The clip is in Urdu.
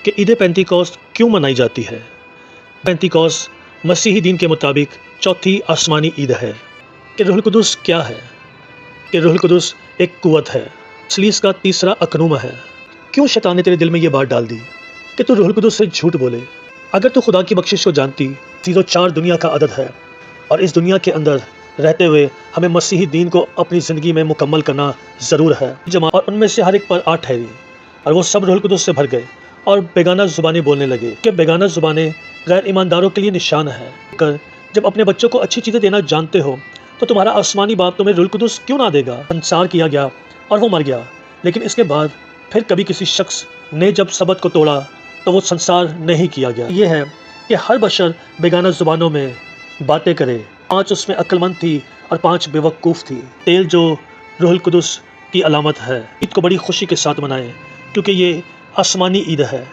کہ عید پینتیکوست کیوں منائی جاتی ہے۔ پینتیکوست مسیحی دین کے مطابق چوتھی آسمانی عید ہے۔ کہ روح القدس کیا ہے؟ کہ روح القدس ایک قوت ہے، ثالوث کا تیسرا اقنوم ہے۔ کیوں شیطان نے تیرے دل میں یہ بات ڈال دی کہ تو روح القدس سے جھوٹ بولے؟ اگر تو خدا کی بخشش کو جانتی، 04 دنیا کا عدد ہے، اور اس دنیا کے اندر رہتے ہوئے ہمیں مسیحی دین کو اپنی زندگی میں مکمل کرنا ضرور ہے۔ اور ان میں سے ہر ایک پر 8 ٹھہری، اور وہ سب روح القدس سے بھر گئے اور بیگانہ زبانیں بولنے لگے۔ کہ بیگانہ زبانیں غیر ایمانداروں کے لیے نشان ہے۔ جب اپنے بچوں کو اچھی چیزیں دینا جانتے ہو تو تمہارا آسمانی باپ تمہیں روح القدس کیوں نہ دے گا؟ سنسار کیا گیا اور وہ مر گیا، لیکن اس کے بعد پھر کبھی کسی شخص نے جب سبت کو توڑا تو وہ سنسار نہیں کیا گیا۔ یہ ہے کہ ہر بشر بیگانہ زبانوں میں باتیں کرے۔ 5 اس میں عقل مند تھی اور 5 بے وقوف تھی۔ تیل جو روح القدس کی علامت ہے۔ عید کو بڑی خوشی کے ساتھ منائیں کیونکہ یہ آسمانی عید ہے۔